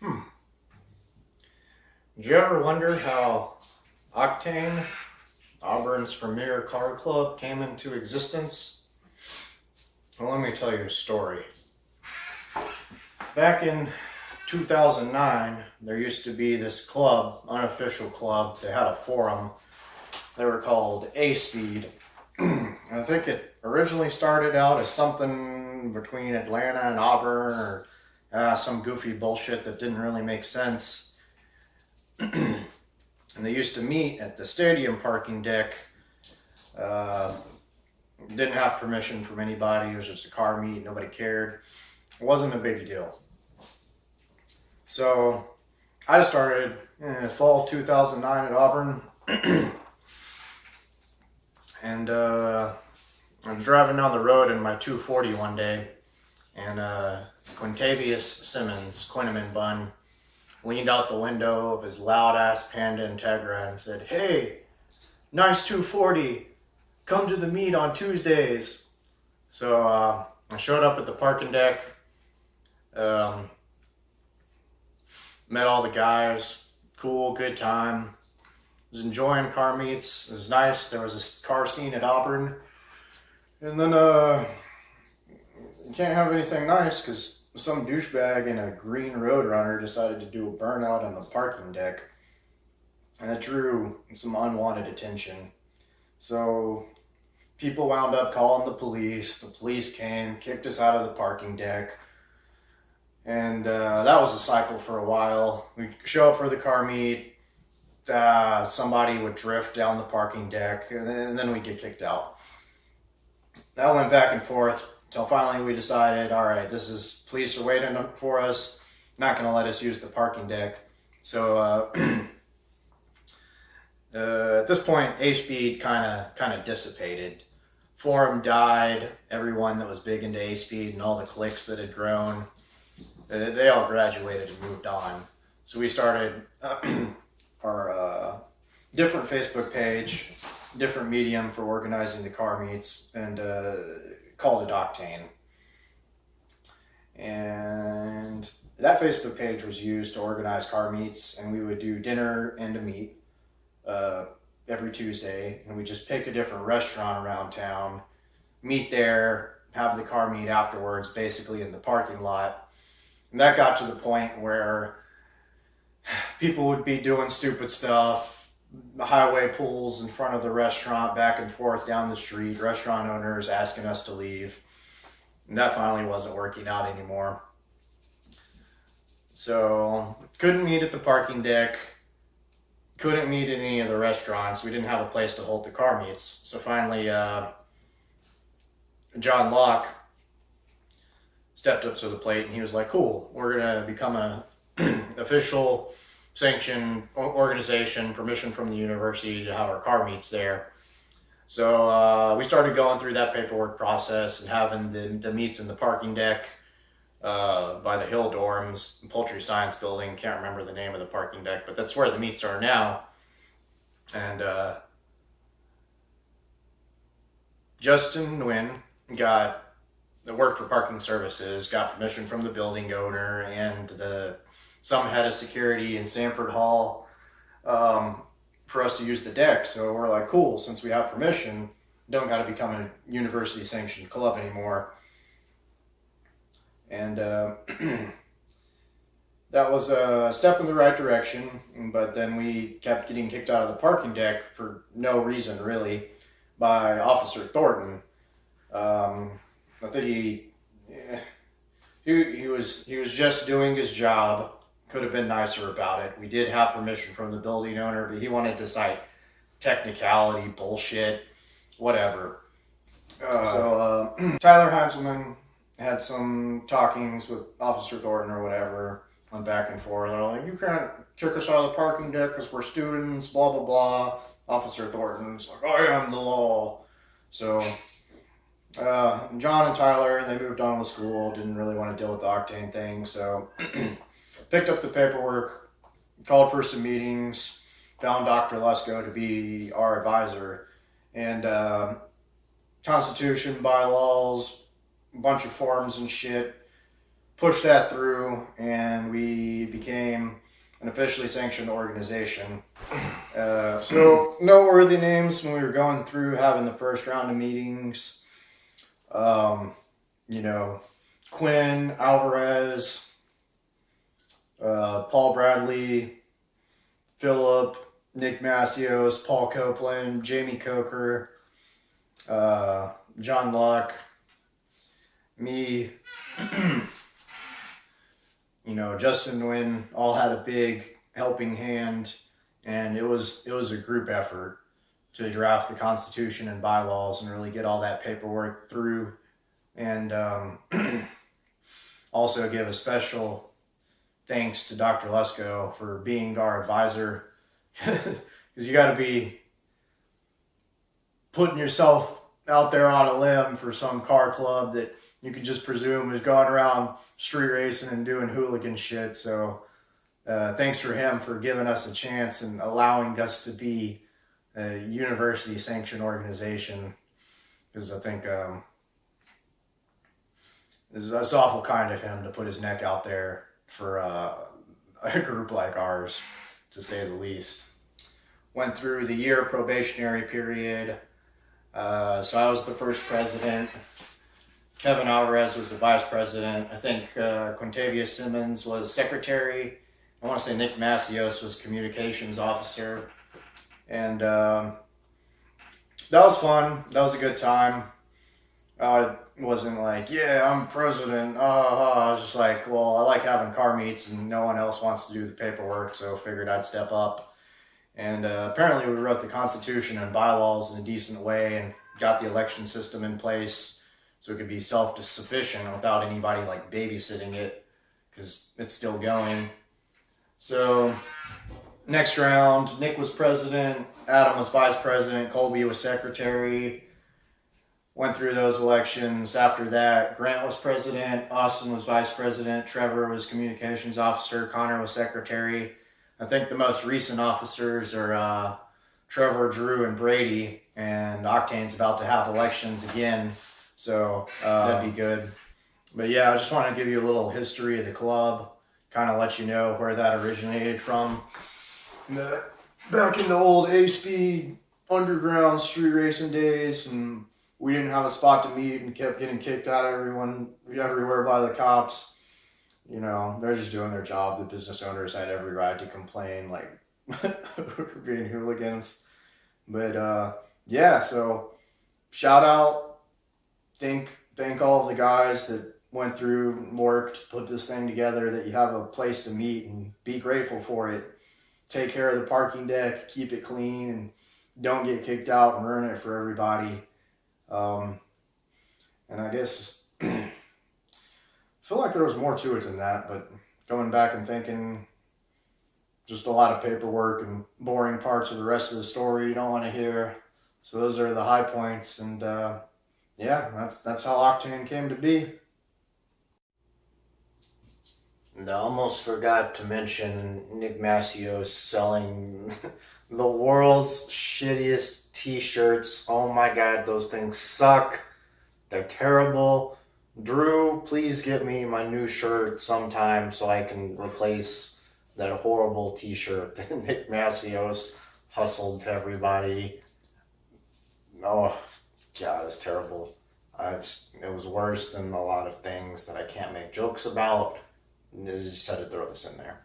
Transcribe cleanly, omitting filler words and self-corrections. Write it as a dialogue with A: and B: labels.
A: Did you ever wonder how Octane, Auburn's premier car club, came into existence? Well, let me tell you a story. Back in 2009, there used to be this club, unofficial club. They had a forum. They were called A-Speed. I think it originally started out as something between Atlanta and Auburn, or some goofy bullshit that didn't really make sense. And they used to meet at the stadium parking deck. Didn't have permission from anybody. It was just a car meet. Nobody cared. It wasn't a big deal. So I started in fall of 2009 at Auburn. And I was driving down the road in my 240 one day, and Quintavious Simmons, Quinneman Bun, leaned out the window of his loud-ass Panda Integra and said, "Hey, nice 240, come to the meet on Tuesdays." So I showed up at the parking deck, met all the guys, cool, good time. Was enjoying car meets. It was nice. There was a car scene at Auburn. And then you can't have anything nice because some douchebag in a green Roadrunner decided to do a burnout on the parking deck. And that drew some unwanted attention. So people wound up calling the police. The police came, kicked us out of the parking deck. And that was a cycle for a while. We'd show up for the car meet. Somebody would drift down the parking deck, and then we'd get kicked out. That went back and forth until finally we decided, all right, police are waiting for us, not going to let us use the parking deck. So at this point, A-Speed kind of dissipated. Forum died. Everyone that was big into A-Speed and all the cliques that had grown, they all graduated and moved on. So we started our different Facebook page, different medium for organizing the car meets, and called it Octane. And that Facebook page was used to organize car meets, and we would do dinner and a meet every Tuesday, and we just pick a different restaurant around town, meet there, have the car meet afterwards, basically in the parking lot. And that got to the point where people would be doing stupid stuff, highway pulls in front of the restaurant, back and forth down the street, restaurant owners asking us to leave. And that finally wasn't working out anymore. So couldn't meet at the parking deck, couldn't meet in any of the restaurants. We didn't have a place to hold the car meets. So finally, John Locke stepped up to the plate and he was like, cool, we're going to become a official sanctioned organization, permission from the university to have our car meets there. So we started going through that paperwork process and having the meets in the parking deck by the Hill Dorms, Poultry Science Building. Can't remember the name of the parking deck, but that's where the meets are now. And Justin Nguyen worked for parking services, got permission from the building owner and some head of security in Sanford Hall for us to use the deck. So we're like, cool, since we have permission, don't got to become a university sanctioned club anymore. And that was a step in the right direction, but then we kept getting kicked out of the parking deck for no reason really by Officer Thornton. I think he was just doing his job. Could have been nicer about it. We did have permission from the building owner, but he wanted to cite technicality, bullshit, whatever. So Tyler Heinzelman had some talkings with Officer Thornton or whatever, went back and forth. They're like, you can't kick us out of the parking deck because we're students, blah, blah, blah. Officer Thornton's like, I am the law. So John and Tyler, they moved on with school, didn't really want to deal with the Octane thing, so picked up the paperwork, called for some meetings, found Dr. Lesko to be our advisor, and Constitution, bylaws, a bunch of forms and shit, pushed that through, and we became officially sanctioned organization. So noteworthy names when we were going through having the first round of meetings. You know, Quinn Alvarez, Paul Bradley, Phillip, Nick Massios, Paul Copeland, Jamie Coker, John Luck, me, you know, Justin Nguyen all had a big helping hand, and it was a group effort to draft the Constitution and bylaws and really get all that paperwork through, and also give a special thanks to Dr. Lesko for being our advisor, because you got to be putting yourself out there on a limb for some car club that you could just presume is going around street racing and doing hooligan shit. So thanks for him for giving us a chance and allowing us to be a university sanctioned organization, because I think it's awful kind of him to put his neck out there for a group like ours, to say the least. Went through the year probationary period. So I was the first president. Kevin Alvarez was the vice president. I think Quintavious Simmons was secretary. I want to say Nick Massios was communications officer. And that was fun. That was a good time. I wasn't like, yeah, I'm president. I was just like, well, I like having car meets and no one else wants to do the paperwork, so figured I'd step up. And apparently we wrote the Constitution and bylaws in a decent way and got the election system in place so it could be self-sufficient without anybody like babysitting it, because it's still going. So next round, Nick was president, Adam was vice president, Colby was secretary. Went through those elections. After that, Grant was president, Austin was vice president, Trevor was communications officer, Connor was secretary. I think the most recent officers are Trevor, Drew, and Brady, and Octane's about to have elections again, so that'd be good. But yeah, I just want to give you a little history of the club, kind of let you know where that originated from. Back in the old A-Speed underground street racing days, and we didn't have a spot to meet and kept getting kicked out everywhere by the cops. You know, they're just doing their job. The business owners had every right to complain, like, we're being hooligans. But yeah, so shout out, thank all of the guys that went through and worked, put this thing together, that you have a place to meet, and be grateful for it. Take care of the parking deck, keep it clean, and don't get kicked out and ruin it for everybody. And I guess I feel like there was more to it than that, but going back and thinking, just a lot of paperwork and boring parts of the rest of the story you don't want to hear. So those are the high points, and yeah, that's how Octane came to be. And I almost forgot to mention Nick Massios selling the world's shittiest t-shirts. Oh my god, those things suck. They're terrible. Drew, please get me my new shirt sometime so I can replace that horrible t-shirt that Nick Massios hustled to everybody. Oh god, it's terrible. It was worse than a lot of things that I can't make jokes about. I just had to throw this in there.